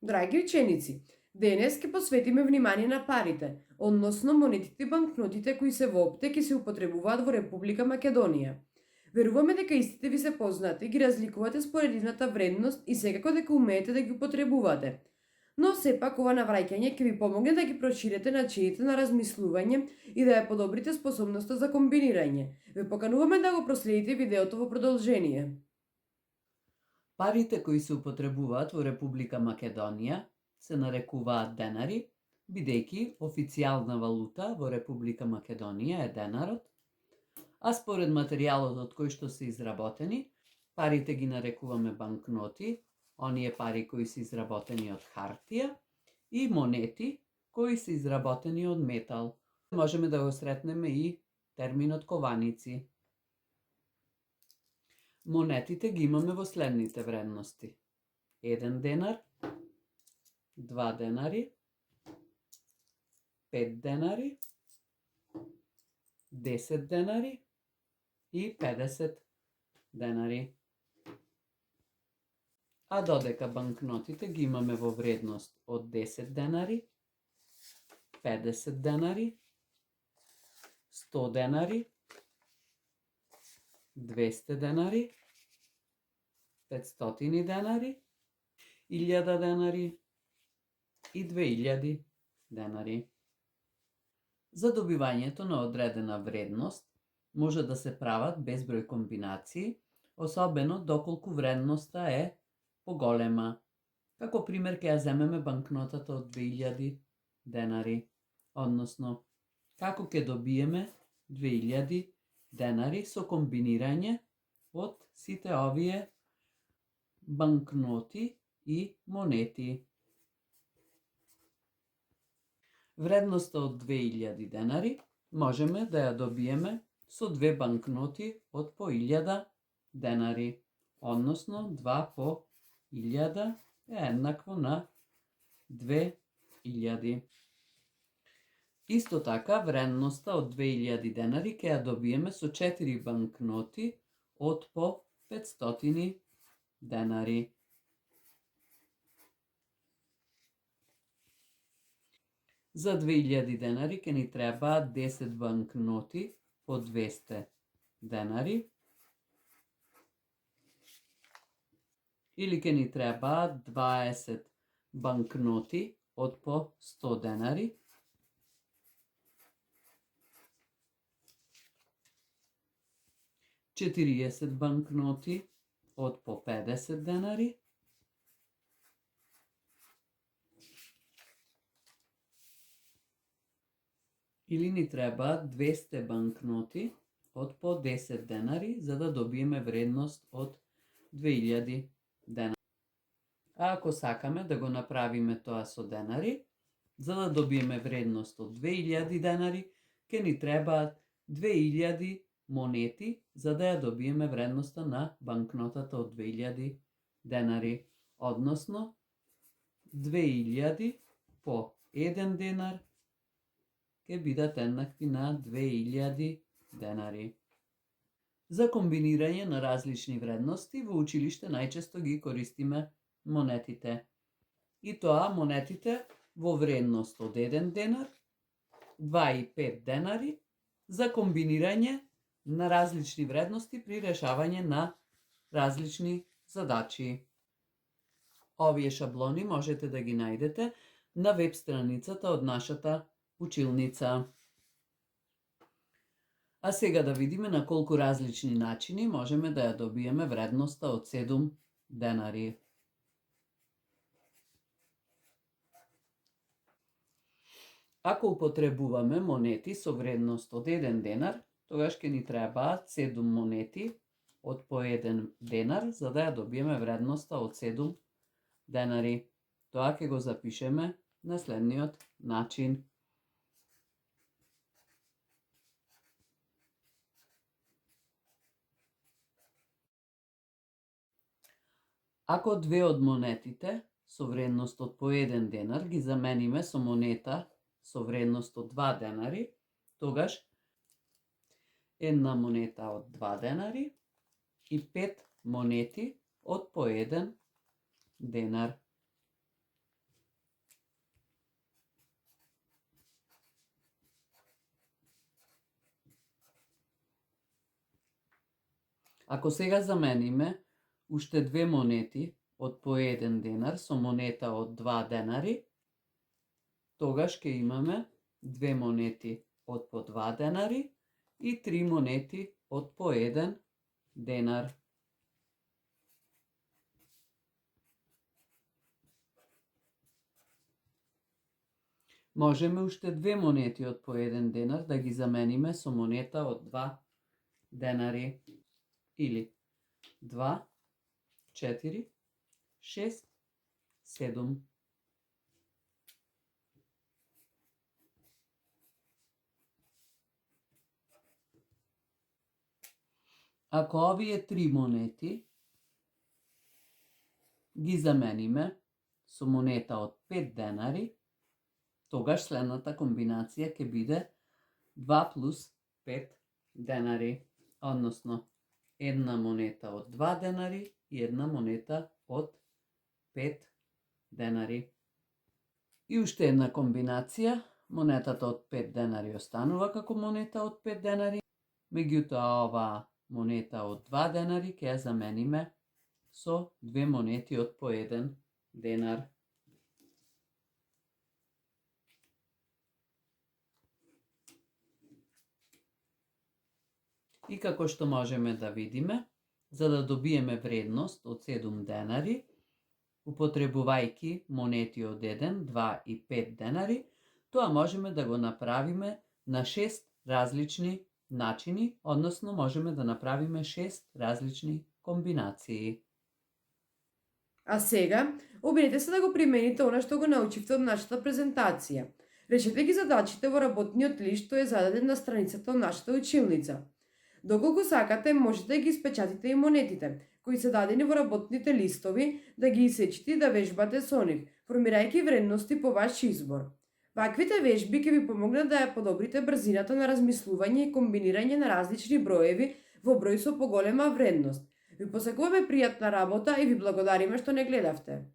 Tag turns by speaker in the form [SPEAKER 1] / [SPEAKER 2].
[SPEAKER 1] Драги ученици, денес ќе посветиме внимание на парите, односно монетите и банкнотите кои се воопште ќе се употребуваат во Република Македонија. Веруваме дека истите ви се познати, ги разликувате според нивната вредност и секако дека умеете да ги употребувате. Но сепак ова навраќање ќе ви помогне да ги проширите начините на размислување и да ја подобрите способноста за комбинирање. Ве покануваме да го проследите видеото во продолжение.
[SPEAKER 2] Парите кои се употребуваат во Република Македонија се нарекуваат денари, бидејќи официјална валута во Република Македонија е денарот, а според материјалот од кој што се изработени, парите ги нарекуваме банкноти, оние пари кои се изработени од хартија, и монети кои се изработени од метал. Можеме да го сретнеме и терминот кованици. Монетите ги имаме во следните вредности: 1 денар, 2 денари, 5 денари, 10 денари и 50 денари. А додека банкнотите ги имаме во вредност од 10 денари, 50 денари, 100 денари, 200 денари, 500 денари, 1000 денари и 2000 денари. За добивањето на одредена вредност може да се прават безброј комбинации, особено доколку вредноста е поголема. Како пример ќе ја земеме банкнотата од 2000 денари, односно како ќе добиеме 2000 денари со комбинирање од сите овие банкноти и монети. Вредноста од 2000 денари можеме да ја добиеме со 2 банкноти од по 1000 денари, односно 2 по 1000 е еднакво на 2000. Исто така, вредноста од 2000 денари ќе ја добиеме со 4 банкноти од по 500 денари. За 2000 денари ќе ни требаат 10 банкноти по 200 денари, или ќе ни требаат 20 банкноти од по 100 денари, четириесет банкноти од по 50 денари, или ни требаат 200 банкноти од по 10 денари, за да добиеме вредност од 2000 денари. А ако сакаме да го направиме тоа со денари, за да добиеме вредност од 2000 денари, ќе ни требаат 2000 монети, за да ја добиеме вредноста на банкнотата од 2000 денари. Односно, 2000 по 1 денар ќе бидат еднакви на 2000 денари. За комбинирање на различни вредности во училиште најчесто ги користиме монетите. И тоа монетите во вредност од 1 денар, 2 и 5 денари, за комбинирање на различни вредности при решавање на различни задачи. Овие шаблони можете да ги најдете на веб страницата од нашата училница. А сега да видиме на колку различни начини можеме да ја добиеме вредноста од 7 денари. Ако употребуваме монети со вредност од 1 денар, тогаш ќе ни требаат 7 монети од по 1 денар, за да ја добиеме вредноста од 7 денари. Тоа ќе го запишеме на следниот начин. Ако две од монетите со вредност од по 1 денар ги замениме со монета со вредност од 2 денари, тогаш една монета од 2 денари и 5 монети од по 1 денар. Ако сега замениме уште две монети од по 1 денар со монета од 2 денари, тогаш ќе имаме две монети од по 2 денари и 3 монети од по 1 денар. Можеме уште две монети од по 1 денар да ги замениме со монета од 2 денари. Или 2, 4, 6, 7. Ако овие 3 монети ги замениме со монета од 5 денари, тогаш следната комбинација ќе биде 2 плюс 5 денари, односно една монета од 2 денари и една монета од 5 денари. И уште една комбинација, монетата од 5 денари останува како монета од 5 денари, меѓутоа оваа монета од 2 денари ќе ја замениме со две монети од по 1 денар. И како што можеме да видиме, за да добиеме вредност од 7 денари, употребувајќи монети од 1, 2 и 5 денари, тоа можеме да го направиме на 6 различни начини, односно можеме да направиме 6 различни комбинации.
[SPEAKER 1] А сега, обидете се да го примените она што го научивте од нашата презентација. Решете ги задачите во работниот лист што е зададен на страницата од нашата училница. Доколку сакате, можете да ги испечатите и монетите, кои се дадени во работните листови, да ги исечите и да вежбате со нив, формирајќи вредности по ваш избор. Ваквите вежби ќе ви помогнат да ја подобрите брзината на размислување и комбинирање на различни броеви во број со поголема вредност. Ви посакуваме пријатна работа и ви благодариме што не гледавте.